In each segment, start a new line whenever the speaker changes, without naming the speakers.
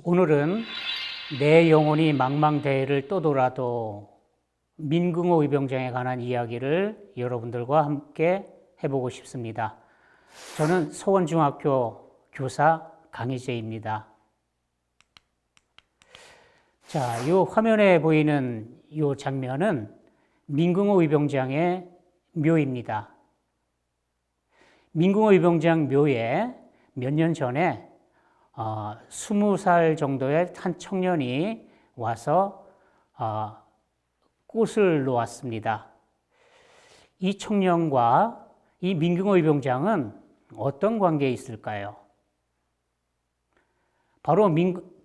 오늘은 내 영혼이 망망대해를 떠돌아도 민궁호 의병장에 관한 이야기를 여러분들과 함께 해보고 싶습니다. 저는 서원중학교 교사 강희재입니다. 자, 이 화면에 보이는 이 장면은 민궁호 의병장의 묘입니다. 민궁호 의병장 묘에 몇 년 전에 20살 정도의 한 청년이 와서 꽃을 놓았습니다. 이 청년과 이 민궁호 의병장은 어떤 관계에 있을까요? 바로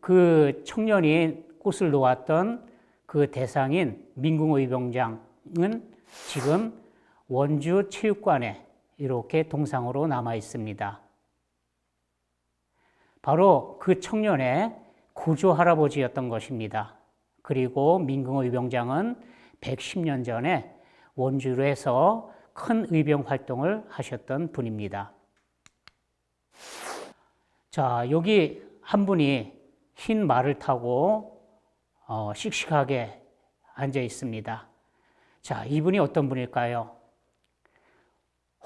그 청년이 꽃을 놓았던 그 대상인 민궁호 의병장은 지금 원주 체육관에 이렇게 동상으로 남아 있습니다. 바로 그 청년의 고조 할아버지였던 것입니다. 그리고 민궁호 의병장은 110년 전에 원주에서 큰 의병 활동을 하셨던 분입니다. 자, 여기 한 분이 흰 말을 타고 씩씩하게 앉아 있습니다. 자, 이분이 어떤 분일까요?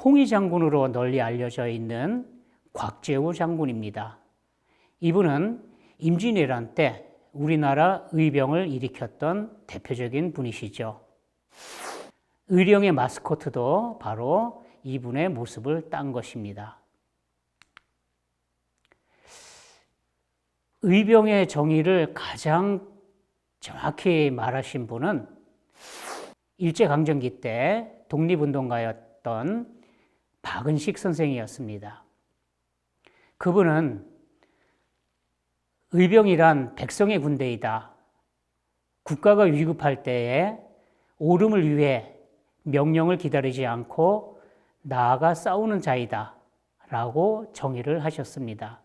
홍위 장군으로 널리 알려져 있는 곽재우 장군입니다. 이분은 임진왜란 때 우리나라 의병을 일으켰던 대표적인 분이시죠. 의령의 마스코트도 바로 이분의 모습을 딴 것입니다. 의병의 정의를 가장 정확히 말하신 분은 일제강점기 때 독립운동가였던 박은식 선생이었습니다. 그분은 의병이란 백성의 군대이다. 국가가 위급할 때에 옳음을 위해 명령을 기다리지 않고 나아가 싸우는 자이다. 라고 정의를 하셨습니다.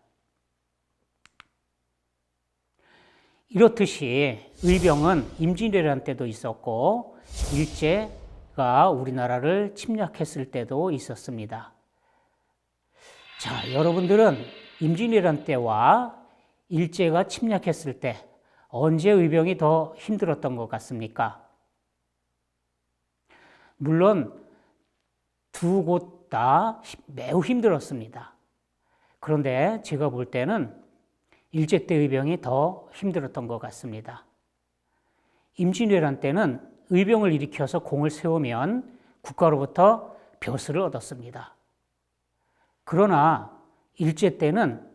이렇듯이 의병은 임진왜란 때도 있었고 일제가 우리나라를 침략했을 때도 있었습니다. 자, 여러분들은 임진왜란 때와 일제가 침략했을 때 언제 의병이 더 힘들었던 것 같습니까? 물론 두 곳 다 매우 힘들었습니다. 그런데 제가 볼 때는 일제 때 의병이 더 힘들었던 것 같습니다. 임진왜란 때는 의병을 일으켜서 공을 세우면 국가로부터 벼슬을 얻었습니다. 그러나 일제 때는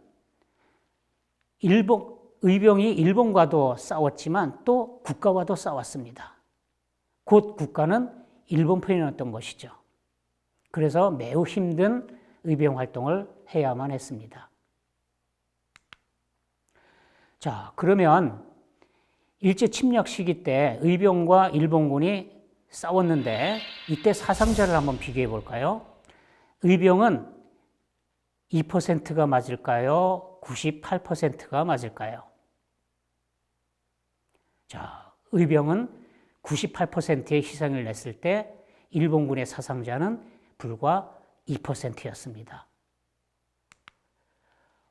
의병이 일본과도 싸웠지만 또 국가와도 싸웠습니다. 곧 국가는 일본 편이었던 것이죠. 그래서 매우 힘든 의병 활동을 해야만 했습니다. 자, 그러면 일제 침략 시기 때 의병과 일본군이 싸웠는데 이때 사상자를 한번 비교해 볼까요? 의병은 2%가 맞을까요? 98%가 맞을까요? 자, 의병은 98%의 희생을 냈을 때 일본군의 사상자는 불과 2%였습니다.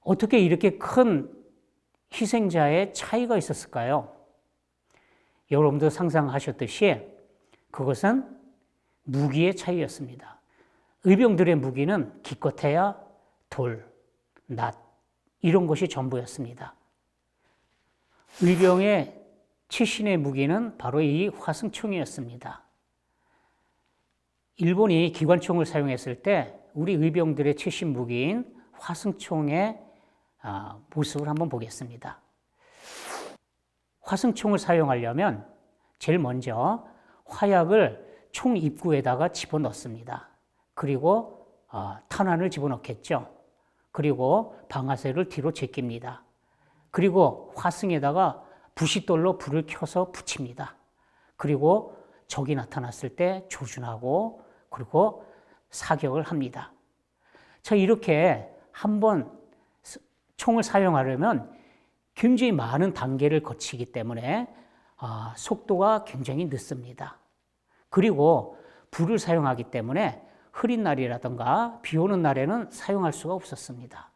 어떻게 이렇게 큰 희생자의 차이가 있었을까요? 여러분도 상상하셨듯이 그것은 무기의 차이였습니다. 의병들의 무기는 기껏해야 돌, 낫 이런 것이 전부였습니다. 의병의 최신의 무기는 바로 이 화승총이었습니다. 일본이 기관총을 사용했을 때 우리 의병들의 최신 무기인 화승총의 모습을 한번 보겠습니다. 화승총을 사용하려면 제일 먼저 화약을 총 입구에다가 집어넣습니다. 그리고 탄환을 집어넣겠죠. 그리고 방아쇠를 뒤로 제낍니다. 그리고 화승에다가 부싯돌로 불을 켜서 붙입니다. 그리고 적이 나타났을 때 조준하고 그리고 사격을 합니다. 자, 이렇게 한번 총을 사용하려면 굉장히 많은 단계를 거치기 때문에 속도가 굉장히 늦습니다. 그리고 불을 사용하기 때문에 흐린 날이라든가 비 오는 날에는 사용할 수가 없었습니다.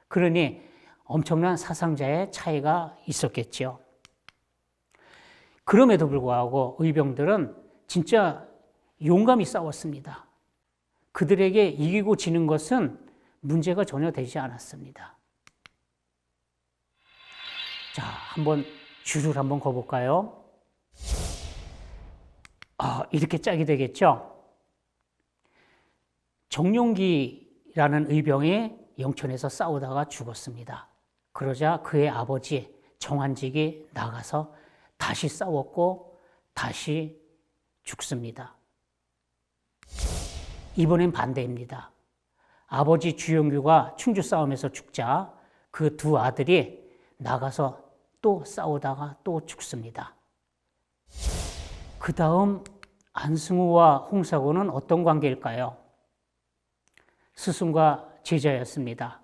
그러니 엄청난 사상자의 차이가 있었겠죠. 그럼에도 불구하고 의병들은 진짜 용감히 싸웠습니다. 그들에게 이기고 지는 것은 문제가 전혀 되지 않았습니다. 자, 한번 줄을 한번 거볼까요? 이렇게 짝이 되겠죠? 정용기라는 의병이 영천에서 싸우다가 죽었습니다. 그러자 그의 아버지 정한직이 나가서 다시 싸웠고 다시 죽습니다. 이번엔 반대입니다. 아버지 주영규가 충주 싸움에서 죽자 그 두 아들이 나가서 또 싸우다가 또 죽습니다. 그 다음 안승우와 홍사구는 어떤 관계일까요? 스승과 제자였습니다.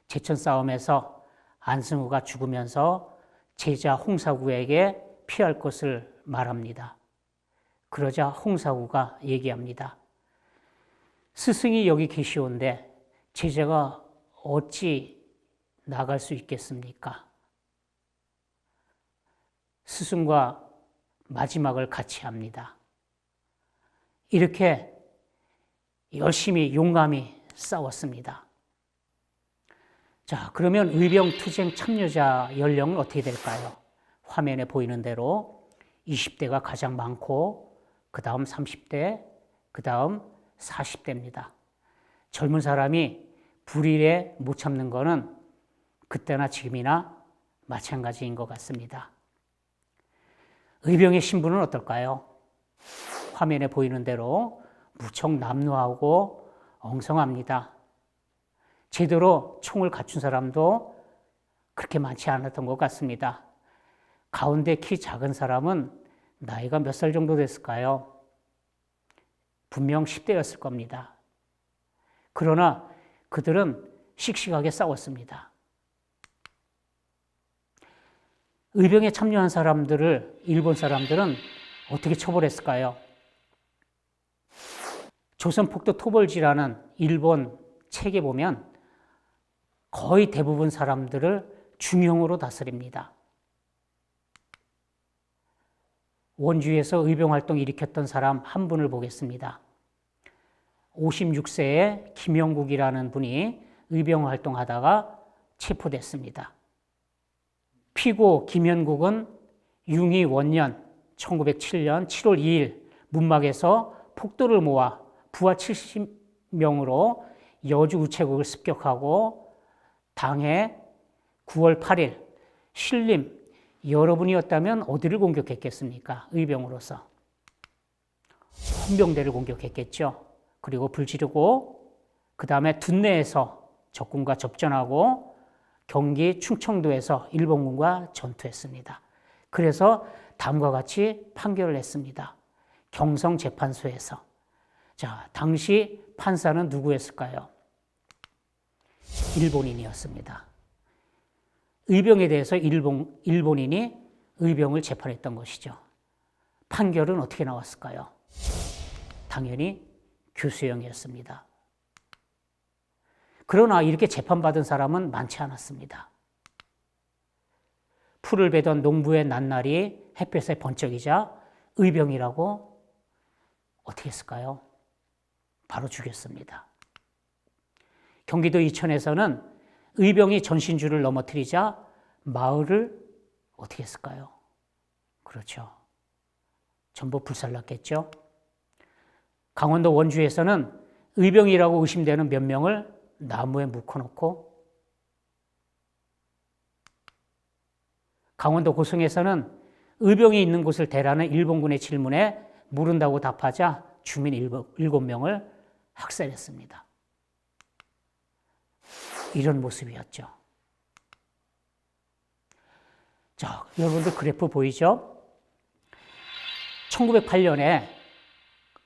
제천 싸움에서 안승우가 죽으면서 제자 홍사구에게 피할 것을 말합니다. 그러자 홍사구가 얘기합니다. 스승이 여기 계시온데 제자가 어찌 나갈 수 있겠습니까? 스승과 마지막을 같이 합니다. 이렇게 열심히 용감히 싸웠습니다. 자, 그러면 의병 투쟁 참여자 연령은 어떻게 될까요? 화면에 보이는 대로 20대가 가장 많고 그 다음 30대, 그 다음 40대입니다. 젊은 사람이 불일에 못 참는 거는 그때나 지금이나 마찬가지인 것 같습니다. 의병의 신분은 어떨까요? 화면에 보이는 대로 무척 남루하고 엉성합니다. 제대로 총을 갖춘 사람도 그렇게 많지 않았던 것 같습니다. 가운데 키 작은 사람은 나이가 몇 살 정도 됐을까요? 분명 10대였을 겁니다. 그러나 그들은 씩씩하게 싸웠습니다. 의병에 참여한 사람들을 일본 사람들은 어떻게 처벌했을까요? 조선폭도 토벌지라는 일본 책에 보면 거의 대부분 사람들을 중형으로 다스립니다. 원주에서 의병활동 일으켰던 사람 한 분을 보겠습니다. 56세의 김영국이라는 분이 의병활동하다가 체포됐습니다. 피고 김영국은 융희 원년 1907년 7월 2일 문막에서 폭도를 모아 부하 70명으로 여주 우체국을 습격하고 당해 9월 8일 신림 여러분이었다면 어디를 공격했겠습니까? 의병으로서 헌병대를 공격했겠죠. 그리고 불 지르고 그 다음에 둔내에서 적군과 접전하고 경기 충청도에서 일본군과 전투했습니다. 그래서 다음과 같이 판결을 했습니다. 경성재판소에서. 자, 당시 판사는 누구였을까요? 일본인이었습니다. 의병에 대해서 일본인이 의병을 재판했던 것이죠. 판결은 어떻게 나왔을까요? 당연히 교수형이었습니다. 그러나 이렇게 재판받은 사람은 많지 않았습니다. 풀을 베던 농부의 낱날이 햇볕에 번쩍이자 의병이라고 어떻게 했을까요? 바로 죽였습니다. 경기도 이천에서는 의병이 전신주를 넘어뜨리자 마을을 어떻게 했을까요? 그렇죠. 전부 불살랐겠죠. 강원도 원주에서는 의병이라고 의심되는 몇 명을 나무에 묶어놓고, 강원도 고성에서는 의병이 있는 곳을 대라는 일본군의 질문에 모른다고 답하자 주민 7명을 학살했습니다. 이런 모습이었죠. 자, 여러분들 그래프 보이죠? 1908년에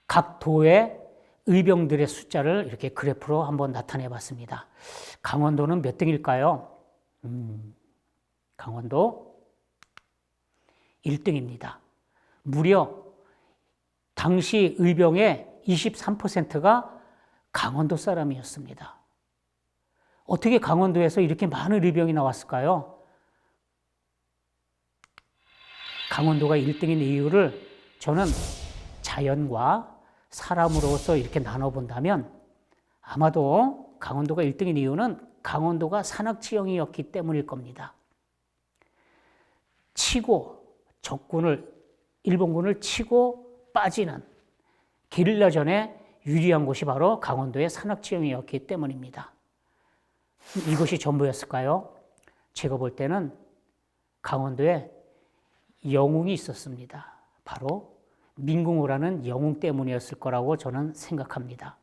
각 도의 의병들의 숫자를 이렇게 그래프로 한번 나타내 봤습니다. 강원도는 몇 등일까요? 강원도 1등입니다. 무려 당시 의병의 23%가 강원도 사람이었습니다. 어떻게 강원도에서 이렇게 많은 의병이 나왔을까요? 강원도가 1등인 이유를 저는 자연과 사람으로서 이렇게 나눠본다면 아마도 강원도가 1등인 이유는 강원도가 산악지형이었기 때문일 겁니다. 일본군을 치고 빠지는 게릴라전에 유리한 곳이 바로 강원도의 산악지형이었기 때문입니다. 이것이 전부였을까요? 제가 볼 때는 강원도에 영웅이 있었습니다. 바로 민궁호라는 영웅 때문이었을 거라고 저는 생각합니다.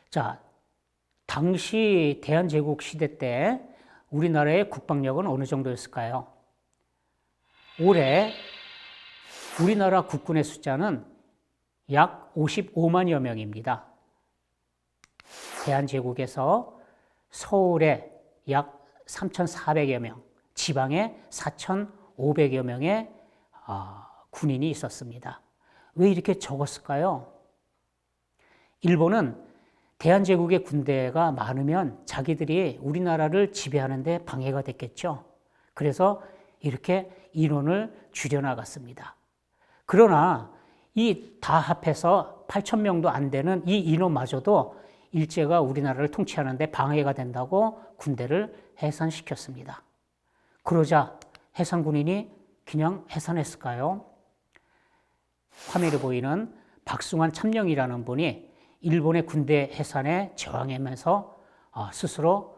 자, 당시 대한제국 시대 때 우리나라의 국방력은 어느 정도였을까요? 올해 우리나라 국군의 숫자는 약 55만여 명입니다. 대한제국에서 서울에 약 3,400여 명, 지방에 4,500여 명의 군인이 있었습니다. 왜 이렇게 적었을까요? 일본은 대한제국의 군대가 많으면 자기들이 우리나라를 지배하는 데 방해가 됐겠죠. 그래서 이렇게 인원을 줄여나갔습니다. 그러나 이 다 합해서 8,000명도 안 되는 이 인원마저도 일제가 우리나라를 통치하는 데 방해가 된다고 군대를 해산시켰습니다. 그러자 해산군인이 그냥 해산했을까요? 화면에 보이는 박승환 참령이라는 분이 일본의 군대 해산에 저항하면서 스스로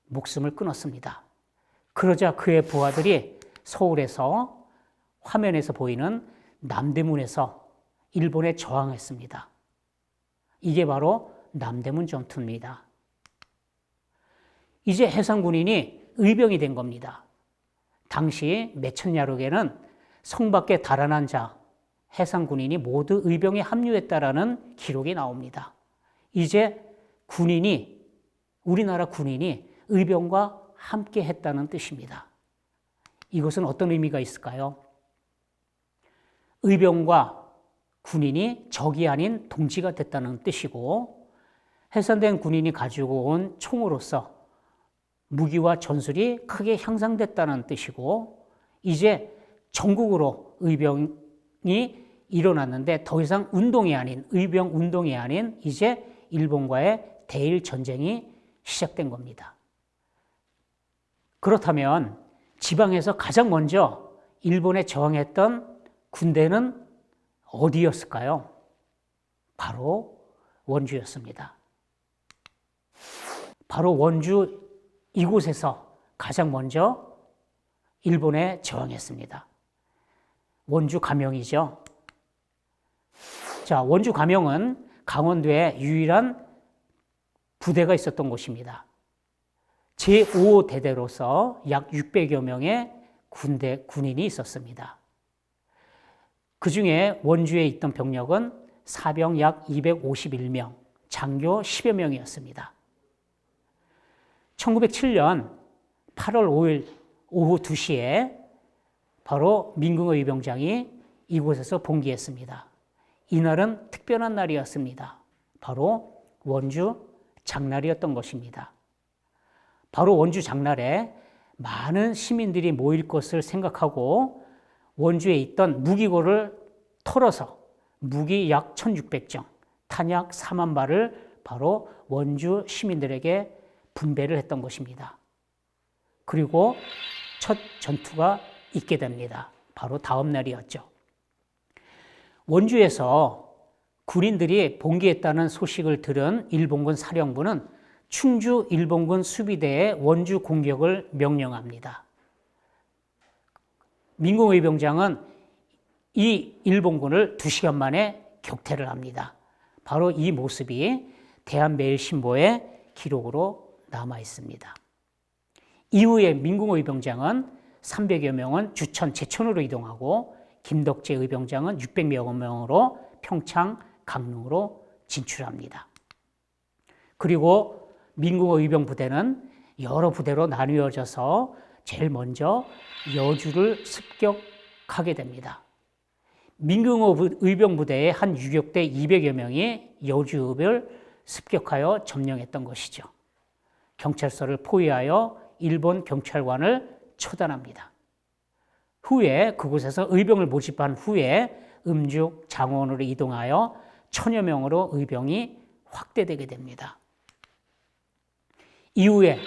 목숨을 끊었습니다. 그러자 그의 부하들이 서울에서 화면에서 보이는 남대문에서 일본에 저항했습니다. 이게 바로 남대문 전투입니다. 이제 해산군인이 의병이 된 겁니다. 당시 매천야록에는 성 밖에 달아난 자, 해상군인이 모두 의병에 합류했다라는 기록이 나옵니다. 이제 우리나라 군인이 의병과 함께 했다는 뜻입니다. 이것은 어떤 의미가 있을까요? 의병과 군인이 적이 아닌 동지가 됐다는 뜻이고, 해산된 군인이 가지고 온 총으로서 무기와 전술이 크게 향상됐다는 뜻이고, 이제 전국으로 의병이 일어났는데 더 이상 의병 운동이 아닌 이제 일본과의 대일 전쟁이 시작된 겁니다. 그렇다면 지방에서 가장 먼저 일본에 저항했던 군대는 어디였을까요? 바로 원주였습니다. 바로 원주 이곳에서 가장 먼저 일본에 저항했습니다. 원주 감영이죠. 자, 원주 감영은 강원도에 유일한 부대가 있었던 곳입니다. 제5대대로서 약 600여 명의 군인이 있었습니다. 그 중에 원주에 있던 병력은 사병 약 251명, 장교 10여 명이었습니다. 1907년 8월 5일 오후 2시에 바로 민궁호 의병장이 이곳에서 봉기했습니다. 이날은 특별한 날이었습니다. 바로 원주 장날이었던 것입니다. 바로 원주 장날에 많은 시민들이 모일 것을 생각하고 원주에 있던 무기고를 털어서 무기 약 1,600정, 탄약 4만 발을 바로 원주 시민들에게 분배를 했던 것입니다. 그리고 첫 전투가 있게 됩니다. 바로 다음 날이었죠. 원주에서 군인들이 봉기했다는 소식을 들은 일본군 사령부는 충주 일본군 수비대에 원주 공격을 명령합니다. 민궁의병장은 이 일본군을 2시간 만에 격퇴를 합니다. 바로 이 모습이 대한매일신보의 기록으로 남아 있습니다. 이후에 민궁의병장은 300여 명은 주천, 제천으로 이동하고 김덕재 의병장은 600여 명으로 평창, 강릉으로 진출합니다. 그리고 민궁호 의병 부대는 여러 부대로 나뉘어져서 제일 먼저 여주를 습격하게 됩니다. 민궁호 의병 부대의 한 유격대 200여 명이 여주읍을 습격하여 점령했던 것이죠. 경찰서를 포위하여 일본 경찰관을 처단합니다. 후에 그곳에서 의병을 모집한 후에 음죽 장원으로 이동하여 1000여 명으로 의병이 확대되게 됩니다. 이후에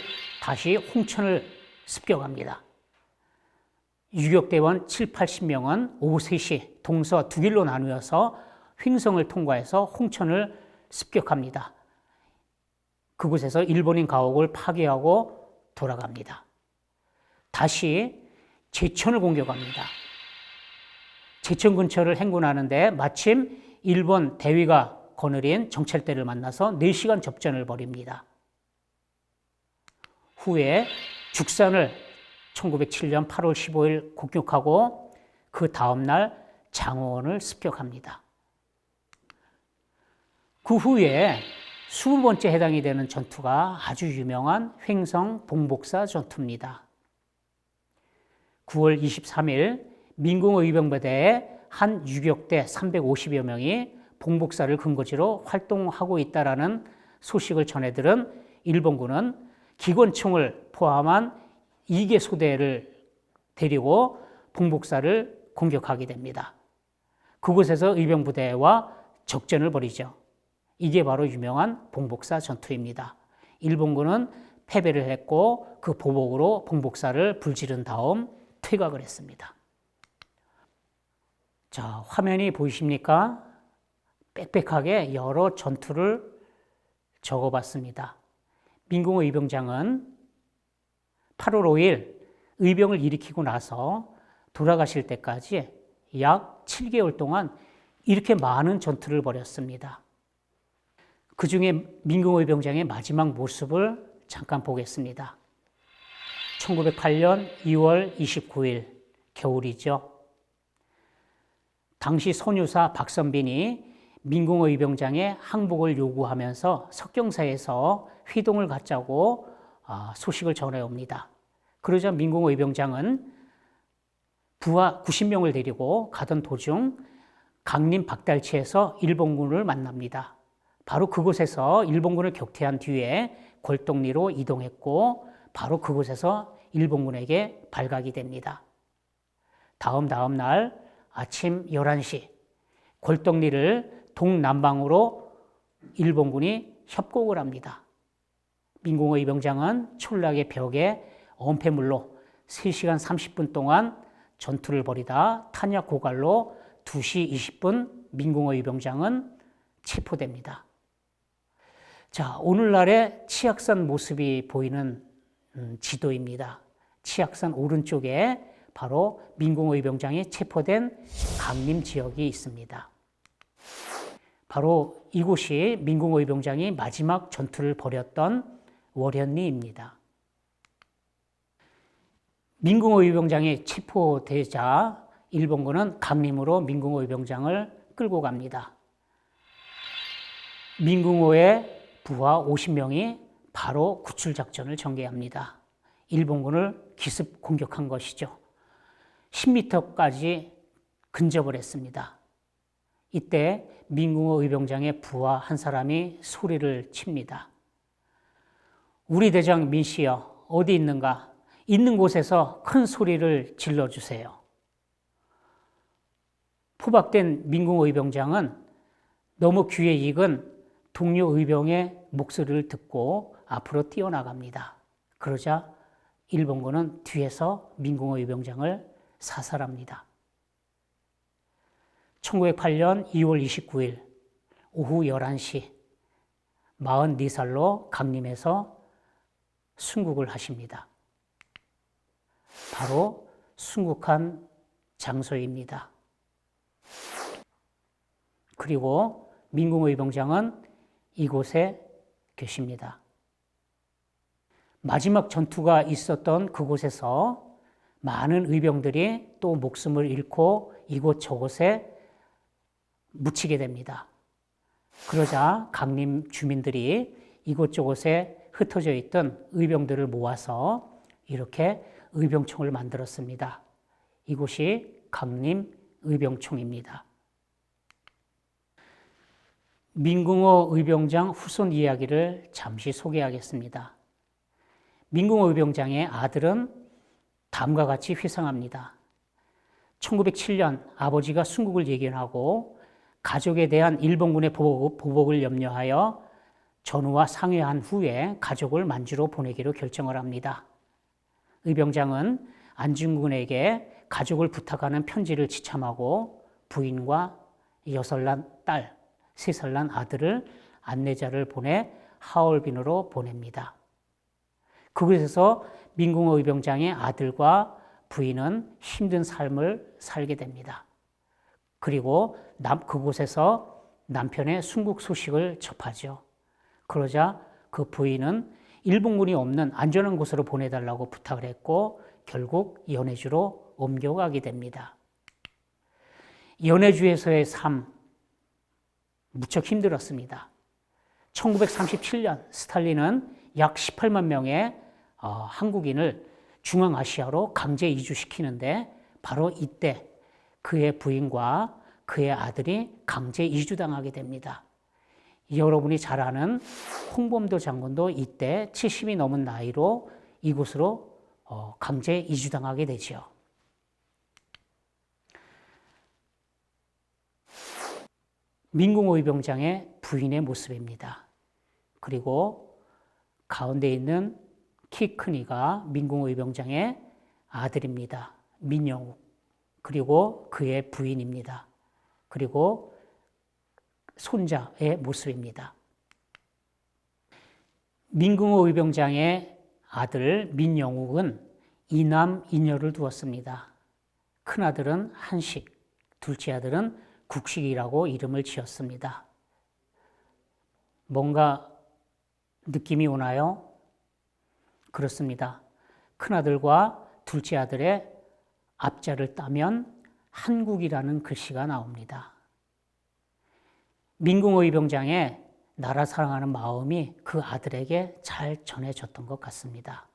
다시 홍천을 습격합니다. 유격대원 7, 80명은 오후 3시 동서 두 길로 나누어서 횡성을 통과해서 홍천을 습격합니다. 그곳에서 일본인 가옥을 파괴하고 돌아갑니다. 다시 제천을 공격합니다. 제천 근처를 행군하는데 마침 일본 대위가 거느린 정찰대를 만나서 4시간 접전을 벌입니다. 후에 죽산을 1907년 8월 15일 공격하고 그 다음날 장호원을 습격합니다. 그 후에 20번째 해당이 되는 전투가 아주 유명한 횡성 봉복사 전투입니다. 9월 23일 민공의병부대의 한 유격대 350여 명이 봉복사를 근거지로 활동하고 있다라는 소식을 전해들은 일본군은 기관총을 포함한 2개 소대를 데리고 봉복사를 공격하게 됩니다. 그곳에서 의병부대와 적전을 벌이죠. 이게 바로 유명한 봉복사 전투입니다. 일본군은 패배를 했고 그 보복으로 봉복사를 불지른 다음 퇴각을 했습니다. 자, 화면이 보이십니까? 빽빽하게 여러 전투를 적어봤습니다. 민공의 의병장은 8월 5일 의병을 일으키고 나서 돌아가실 때까지 약 7개월 동안 이렇게 많은 전투를 벌였습니다. 그 중에 민공의병장의 마지막 모습을 잠깐 보겠습니다. 1908년 2월 29일 겨울이죠. 당시 선유사 박선빈이 민공의병장의 항복을 요구하면서 석경사에서 회동을 갖자고 소식을 전해옵니다. 그러자 민공의병장은 부하 90명을 데리고 가던 도중 강림 박달치에서 일본군을 만납니다. 바로 그곳에서 일본군을 격퇴한 뒤에 골동리로 이동했고 바로 그곳에서 일본군에게 발각이 됩니다. 다음 날 아침 11시 골동리를 동남방으로 일본군이 협곡을 합니다. 민공의병장은 촌락의 벽에 엄폐물로 3시간 30분 동안 전투를 벌이다 탄약 고갈로 2시 20분 민공의병장은 체포됩니다. 자, 오늘날의 치악산 모습이 보이는 지도입니다. 치악산 오른쪽에 바로 민공의병장이 체포된 강림 지역이 있습니다. 바로 이곳이 민공의병장이 마지막 전투를 벌였던 월현리입니다. 민공의병장이 체포되자 일본군은 강림으로 민공의병장을 끌고 갑니다. 민공호의 부하 50명이 바로 구출작전을 전개합니다. 일본군을 기습 공격한 것이죠. 10m까지 근접을 했습니다. 이때 민공호 의병장의 부하 한 사람이 소리를 칩니다. 우리 대장 민씨여, 어디 있는가? 있는 곳에서 큰 소리를 질러주세요. 포박된 민공호 의병장은 너무 귀에 익은 동료 의병의 목소리를 듣고 앞으로 뛰어나갑니다. 그러자 일본군은 뒤에서 민공호 의병장을 사살합니다. 1908년 2월 29일 오후 11시 44살로 강림에서 순국을 하십니다. 바로 순국한 장소입니다. 그리고 민공의병장은 이곳에 계십니다. 마지막 전투가 있었던 그곳에서 많은 의병들이 또 목숨을 잃고 이곳저곳에 묻히게 됩니다. 그러자 강림 주민들이 이곳저곳에 흩어져 있던 의병들을 모아서 이렇게 의병총을 만들었습니다. 이곳이 강림 의병총입니다. 민궁호 의병장 후손 이야기를 잠시 소개하겠습니다. 민궁호 의병장의 아들은 다음과 같이 회상합니다. 1907년 아버지가 순국을 예견하고 가족에 대한 일본군의 보복을 염려하여 전우와 상의한 후에 가족을 만주로 보내기로 결정을 합니다. 의병장은 안중근에게 가족을 부탁하는 편지를 지참하고 부인과 6살 딸, 3살 난 아들을 안내자를 보내 하얼빈으로 보냅니다. 그곳에서 민궁호 의병장의 아들과 부인은 힘든 삶을 살게 됩니다. 그리고 그곳에서 남편의 순국 소식을 접하죠. 그러자 그 부인은 일본군이 없는 안전한 곳으로 보내달라고 부탁을 했고 결국 연해주로 옮겨가게 됩니다. 연해주에서의 삶 무척 힘들었습니다. 1937년 스탈린은 약 18만 명의 한국인을 중앙아시아로 강제 이주시키는데 바로 이때 그의 부인과 그의 아들이 강제 이주당하게 됩니다. 여러분이 잘 아는 홍범도 장군도 이때 70이 넘은 나이로 이곳으로 강제 이주당하게 되죠. 민궁호 의병장의 부인의 모습입니다. 그리고 가운데 있는 키 큰 이가 민궁호 의병장의 아들입니다. 민영욱. 그리고 그의 부인입니다. 그리고 손자의 모습입니다. 민궁호 의병장의 아들 민영욱은 이남 이녀를 두었습니다. 큰아들은 한식, 둘째 아들은 국식이라고 이름을 지었습니다. 뭔가 느낌이 오나요? 그렇습니다. 큰아들과 둘째 아들의 앞자를 따면 한국이라는 글씨가 나옵니다. 민궁호 의병장의 나라 사랑하는 마음이 그 아들에게 잘 전해졌던 것 같습니다.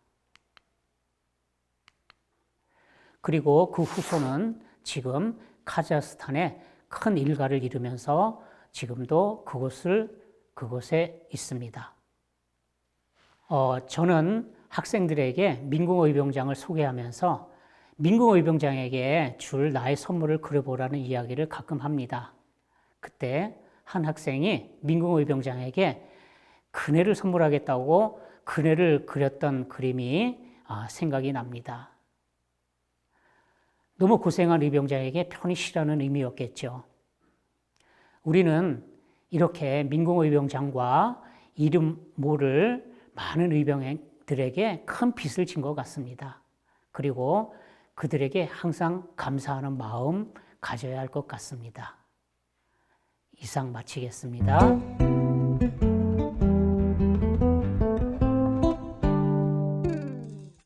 그리고 그 후손은 지금 카자흐스탄에 큰 일가를 이루면서 지금도 그곳에 있습니다. 저는 학생들에게 민궁호 의병장을 소개하면서 민궁호 의병장에게 줄 나의 선물을 그려보라는 이야기를 가끔 합니다. 그때 한 학생이 민궁호 의병장에게 그네를 선물하겠다고 그네를 그렸던 그림이 생각이 납니다. 너무 고생한 의병장에게 편히 쉬라는 의미였겠죠. 우리는 이렇게 민궁호 의병장과 이름 모를 많은 의병들에게 큰 빚을 진 것 같습니다. 그리고 그들에게 항상 감사하는 마음 가져야 할 것 같습니다. 이상 마치겠습니다.